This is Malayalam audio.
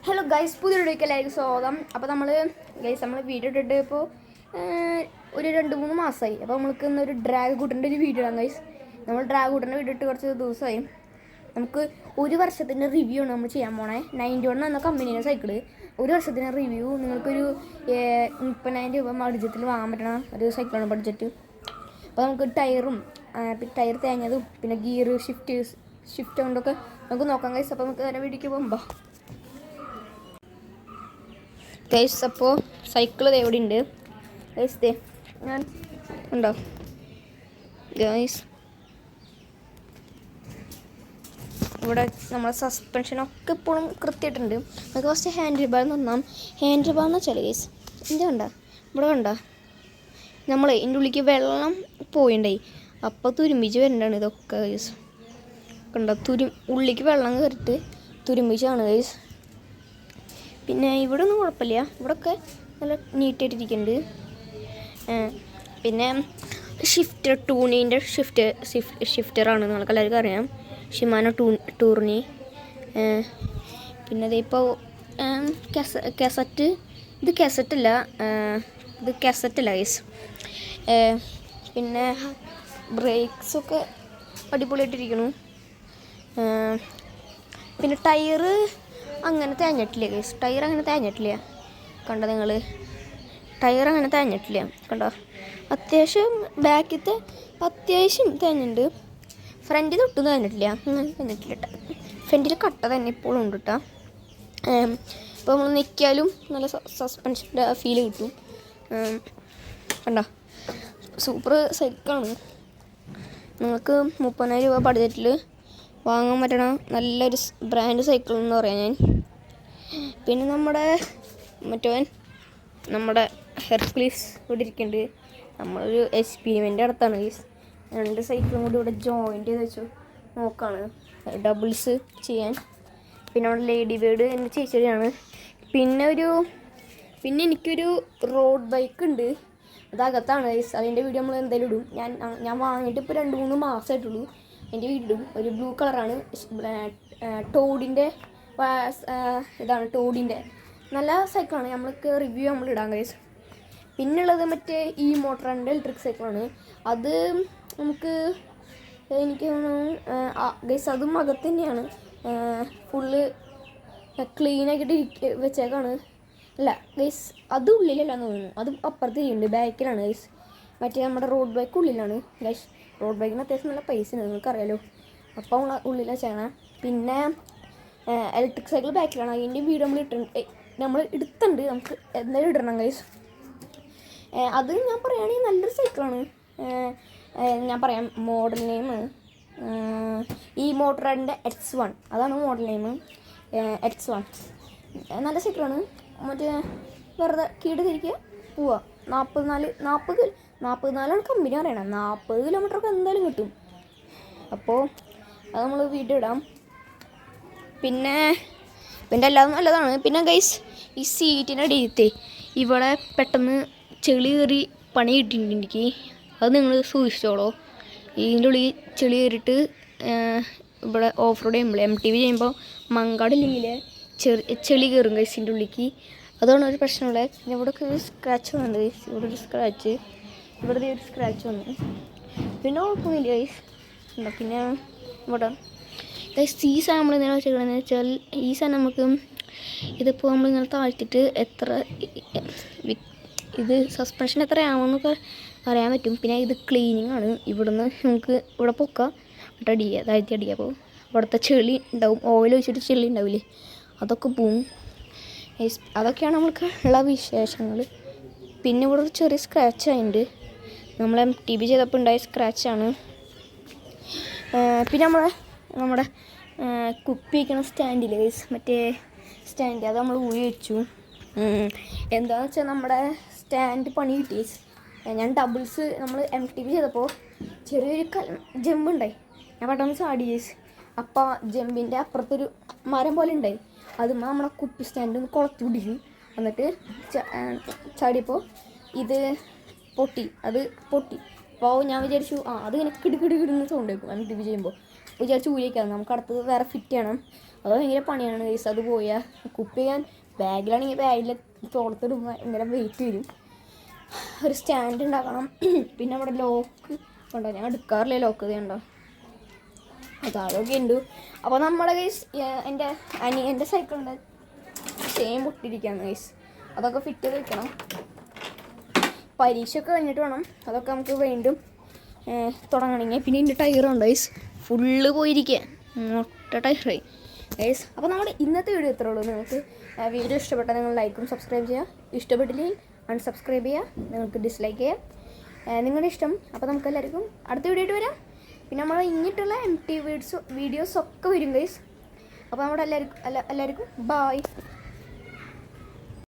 ഹലോ ഗൈസ്, പുതിയൊരു വീഡിയോയിലേക്ക് സ്വാഗതം. അപ്പോൾ നമ്മൾ വീഡിയോ ഇട്ടിട്ട് ഇപ്പോൾ ഒരു 2-3 മാസമായി. അപ്പോൾ നമ്മൾക്ക് ഇന്നൊരു ഡ്രാഗ് കൂട്ടൻ്റെ ഒരു വീഡിയോ ഇടാം ഗൈസ്. നമ്മൾ ഡ്രാഗ് കൂട്ടൻ്റെ വീഡിയോ ഇട്ട് കുറച്ച് ദിവസമായി. നമുക്ക് ഒരു വർഷത്തിൻ്റെ റിവ്യൂ ആണ് നമ്മൾ ചെയ്യാൻ പോണേ. 91 എന്ന കമ്പനിയുടെ സൈക്കിള്. ഒരു വർഷത്തിൻ്റെ റിവ്യൂ നിങ്ങൾക്കൊരു 30,000 രൂപ ബഡ്ജറ്റിൽ വാങ്ങാൻ പറ്റണ ഒരു സൈക്കിളാണ് ബഡ്ജറ്റ്. അപ്പോൾ നമുക്ക് ടയർ തേഞ്ഞതും പിന്നെ ഗിയർ ഷിഫ്റ്റ് കൊണ്ടൊക്കെ നമുക്ക് നോക്കാം ഗൈസ്. അപ്പോൾ നമുക്ക് നേരെ വീഡിയോക്ക് പോകുമ്പോൾ ഗൈസ്, അപ്പോൾ സൈക്കിള് എവിടെ ഉണ്ട് ഗൈസ്? ഞാൻ ഉണ്ടോ ഗൈസ്? ഇവിടെ നമ്മളെ സസ്പെൻഷനൊക്കെ ഇപ്പോഴും കൃത്യമായിട്ടുണ്ട്. നമുക്ക് ഫസ്റ്റ് ഹാൻഡിൽ ബാർ നോക്കാം. ഹാൻഡിൽ ബാർ എന്ന് വെച്ചാൽ ഗൈസ് ഇത് കണ്ടോ, ഇവിടെ കണ്ടോ, നമ്മൾ ഇതിൻ്റെ ഉള്ളിലേക്ക് വെള്ളം പോയിണ്ടായി അപ്പോൾ തുരുമ്പിച്ച് വരേണ്ടതാണ് ഇതൊക്കെ ഗൈസ്. കണ്ടോ, ഉള്ളിലേക്ക് വെള്ളം കയറിയിട്ട് തുരുമ്പിച്ചാണ് ഗൈസ്. പിന്നെ ഇവിടെ ഒന്നും കുഴപ്പമില്ല, ഇവിടെയൊക്കെ നല്ല നീറ്റായിട്ടിരിക്കുന്നുണ്ട്. പിന്നെ ടൂണിൻ്റെ ഷിഫ്റ്ററാണ്, നിങ്ങൾക്ക് എല്ലാവർക്കും അറിയാം, ഷിമാനോ ടൂർണി. പിന്നെ ഇതിപ്പോൾ ഇത് കാസറ്റല്ല ഗൈസ്. പിന്നെ ബ്രേക്സൊക്കെ അടിപൊളിയായിട്ടിരിക്കുന്നു. പിന്നെ ടയറ് അങ്ങനെ തേഞ്ഞിട്ടില്ല ഗൈസ്, ടയർ അങ്ങനെ തേഞ്ഞിട്ടില്ല. കണ്ടോ നിങ്ങൾ, ടയർ അങ്ങനെ തേഞ്ഞിട്ടില്ല. കണ്ടോ, അത്യാവശ്യം ബാക്കിലത്തെ അത്യാവശ്യം തേഞ്ഞിട്ടുണ്ട്. ഫ്രണ്ടിൽ തൊട്ടും തേഞ്ഞിട്ടില്ല, അങ്ങനെ തേഞ്ഞിട്ടില്ല കേട്ടോ. ഫ്രണ്ടിൽ കട്ട തന്നെ ഇപ്പോഴും ഉണ്ട് കേട്ടോ. ഇപ്പോൾ നമ്മൾ നിൽക്കിയാലും നല്ല സസ്പെൻഷൻ്റെ ഫീൽ കിട്ടും. കണ്ടോ, സൂപ്പർ സൈക്കിളാണ്. നിങ്ങൾക്ക് 30,000 രൂപ ബഡ്ജറ്റിൽ വാങ്ങാൻ പറ്റണ നല്ലൊരു ബ്രാൻഡ് സൈക്കിൾ എന്ന് പറയാം ഞാൻ. പിന്നെ നമ്മുടെ ഹെർക്കുലീസ് ഇവിടെ ഇരിക്കുന്നുണ്ട്. നമ്മളൊരു എക്സ്പെരിമെൻ്റ് നടത്താണ് ഗൈസ്. 2 സൈക്കിളും കൂടി ഇവിടെ ജോയിൻ്റ് ചെയ്ത് വെച്ചു നോക്കാണ് ഡബിൾസ് ചെയ്യാൻ. പിന്നെ അവിടെ ലേഡി ബേർഡ് എൻ്റെ ചേച്ചിയാണ്. പിന്നെ എനിക്കൊരു റോഡ് ബൈക്ക് ഉണ്ട്, അതകത്താണ് ഗൈസ്. അതിൻ്റെ വീഡിയോ നമ്മൾ എന്തായാലും ഇടും. ഞാൻ വാങ്ങിയിട്ട് ഇപ്പോൾ 2-3 മാസമായിട്ടുള്ളൂ. എൻ്റെ വീടും ഒരു ബ്ലൂ കളറാണ്, ടോഡിൻ്റെ ഇതാണ്, ടോഡിൻ്റെ നല്ല സൈക്കിളാണ്. നമ്മൾക്ക് റിവ്യൂ നമ്മൾ ഇടാം ഗൈസ്. പിന്നുള്ളത് മറ്റേ ഈ മോട്ടറിൻ്റെ ഇലക്ട്രിക് സൈക്കിളാണ്. അത് നമുക്ക് എനിക്ക് തോന്നുന്നു ഗൈസ് അതും അകത്ത് തന്നെയാണ്, ഫുള്ള് ക്ലീനാക്കിയിട്ട് വെച്ചേക്കാണ്. അല്ല ഗൈസ്, അത് ഉള്ളിലല്ലാന്ന് തോന്നുന്നു, അത് അപ്പുറത്ത് ചെയ്യുന്നുണ്ട്, ബാക്കിലാണ് ഗൈസ്. മറ്റേ നമ്മുടെ റോഡ് ബൈക്ക് ഉള്ളിലാണ് ഗൈസ്. റോഡ് ബൈക്കിന് അത്യാവശ്യം നല്ല പൈസയാണ്, നിങ്ങൾക്കറിയാലോ. അപ്പോൾ ഉള്ളിലാണ് ചെയ്യണം. പിന്നെ ഇലക്ട്രിക് സൈക്കിൾ ബാക്കിലാണ്. അതിൻ്റെ വീഡിയോ നമ്മൾ എടുത്തിട്ടുണ്ട്, നമുക്ക് എന്തായാലും ഇടണം ഗൈസ്. അത് ഞാൻ പറയുകയാണെങ്കിൽ നല്ലൊരു സൈക്കിളാണ്. ഞാൻ പറയാം മോഡൽ നെയിം ഈ മോട്ടറിൻ്റെ X1, അതാണ് മോഡൽ നെയിം, X1. നല്ല സൈക്കിളാണ്. മറ്റേ വെറുതെ കീട് തിരിക്കുക പോവുക. 44 കമ്പനി പറയണം. 40 കിലോമീറ്ററൊക്കെ എന്തായാലും കിട്ടും. അപ്പോൾ അത് നമ്മൾ വീഡിയോ ഇടാം. പിന്നെ എല്ലാതും നല്ലതാണ്. പിന്നെ ഗൈസ്, ഈ സീറ്റിൻ്റെ അടിയത്തെ ഇവിടെ പെട്ടെന്ന് ചെളി കയറി പണി കിട്ടിയിട്ടുണ്ട് എനിക്ക്. അത് നിങ്ങൾ സൂക്ഷിച്ചോളൂ. ഇതിൻ്റെ ഉള്ളിൽ ചെളി കയറിയിട്ട് ഇവിടെ ഓഫ് റോഡ് ചെയ്യുമ്പോൾ MTV ചെയ്യുമ്പോൾ മങ്കാടില്ലെങ്കിൽ ചെളി കയറും ഗൈസിൻ്റെ ഉള്ളിലേക്ക്. അതാണ് ഒരു പ്രശ്നമുള്ളത്. പിന്നെ ഇവിടെയൊക്കെ ഒരു സ്ക്രാച്ച് വന്നിട്ടുണ്ട് ഗൈസ്. ഇവിടെ ഒരു സ്ക്രാച്ച്, ഇവിടെ ഒരു സ്ക്രാച്ച് വന്നു. പിന്നെ കുഴപ്പമൊന്നുമില്ല ഗൈസ്. പിന്നെ ഇവിടെ ഗൈസ് ഈ സാധനം നമ്മൾ എന്തെങ്കിലും വെച്ചേക്കണമെന്ന് വെച്ചാൽ, ഈ സാധനം നമുക്ക് ഇതിപ്പോൾ നമ്മളിങ്ങനെ താഴ്ത്തിയിട്ട് ഇത് സസ്പെൻഷൻ എത്രയാണെന്നൊക്കെ അറിയാൻ പറ്റും. പിന്നെ ഇത് ക്ലീനിങ് ആണ്. ഇവിടുന്ന് നമുക്ക് ഇവിടെ പൊക്കാം, എന്നിട്ട് അടിക്കുക, താഴ്ത്തി അടിക്കുക. അപ്പോൾ ഇവിടുത്തെ ചെളി ഉണ്ടാവും, ഓയിൽ ഒഴിച്ചിട്ട് ചെളി ഉണ്ടാവില്ലേ, അതൊക്കെ പോവും. അതൊക്കെയാണ് നമ്മൾക്ക് ഉള്ള വിശേഷങ്ങൾ. പിന്നെ ഇവിടെ ഒരു ചെറിയ സ്ക്രാച്ച് ആയിട്ടുണ്ട്, നമ്മൾ MTV ചെയ്തപ്പോൾ ഉണ്ടായ സ്ക്രാച്ചാണ്. പിന്നെ നമ്മുടെ കുപ്പി വയ്ക്കണ സ്റ്റാൻഡിൽ മറ്റേ സ്റ്റാൻഡ് അത് നമ്മൾ ഊരി വെച്ചു. എന്താണെന്ന് വെച്ചാൽ നമ്മുടെ സ്റ്റാൻഡ് പണി കിട്ടി. ഞാൻ ഡബിൾസ് നമ്മൾ MTV ചെയ്തപ്പോൾ ചെറിയൊരു ജമ്പുണ്ടായി, ഞാൻ പെട്ടെന്ന് ചാടി ചേച്ചി. അപ്പോൾ ജമ്പിൻ്റെ അപ്പുറത്തൊരു മരം പോലെ ഉണ്ടായി, അത് നമ്മളെ കുപ്പി സ്റ്റാൻഡ് ഒന്ന് കുളത്തി പിടിച്ചു. എന്നിട്ട് ചാടിയപ്പോൾ ഇത് പൊട്ടി. അപ്പോൾ ഞാൻ വിചാരിച്ചു അത് ഇങ്ങനെ കിടുകിടുകിടുന്ന് സൗണ്ട് കേൾക്കും MTV ചെയ്യുമ്പോൾ. വിചാരിച്ച് ഊരിയേക്കാണ്, നമുക്ക് അടുത്തത് വേറെ ഫിറ്റ് ചെയ്യണം. അത് ഭയങ്കര പണിയാണ് ഗൈസ്. അത് പോയാൽ കുപ്പി ചെയ്യാൻ ബാഗിലാണെങ്കിൽ ബാഗിൽ തോളത്തിടുമ്പോൾ ഭയങ്കര വെയിറ്റ് വരും. ഒരു സ്റ്റാൻഡ് ഉണ്ടാക്കണം. പിന്നെ നമ്മുടെ ലോക്ക് ഉണ്ടോ, ഞാൻ എടുക്കാറില്ല ലോക്ക് ഇത് ഉണ്ടോ, അതൊക്കെ ഉണ്ട്. അപ്പോൾ നമ്മുടെ ഗൈസ് എൻ്റെ സൈക്കിളിൻ്റെ സെയിം പൊട്ടിയിരിക്കുകയാണ് ഗൈസ്. അതൊക്കെ ഫിറ്റ് ചെയ്ത് വെക്കണം. പരീക്ഷയൊക്കെ കഴിഞ്ഞിട്ട് വേണം അതൊക്കെ നമുക്ക് വീണ്ടും തുടങ്ങണമെങ്കിൽ. പിന്നെ എൻ്റെ ടയറുണ്ട് ഗൈസ്, ഫുള്ള് പോയിരിക്കുക, മൊട്ട ടയറായി ഗൈസ്. അപ്പോൾ നമ്മുടെ ഇന്നത്തെ വീഡിയോ ഇത്രേ ഉള്ളൂ. നിങ്ങൾക്ക് വീഡിയോ ഇഷ്ടപ്പെട്ടാൽ നിങ്ങൾ ലൈക്കും സബ്സ്ക്രൈബ് ചെയ്യുക, ഇഷ്ടപ്പെട്ടില്ലെങ്കിൽ അൺസബ്സ്ക്രൈബ് ചെയ്യുക, നിങ്ങൾക്ക് ഡിസ്ലൈക്ക് ചെയ്യുക, നിങ്ങളുടെ ഇഷ്ടം. അപ്പോൾ നമുക്ക് എല്ലാവർക്കും അടുത്ത വീഡിയോ ആയിട്ട് വരാം. പിന്നെ നമ്മൾ ഇങ്ങിട്ടുള്ള MT വീഡിയോസ് ഒക്കെ വരും ഗൈസ്. അപ്പോൾ നമ്മുടെ എല്ലാവർക്കും ബായ്.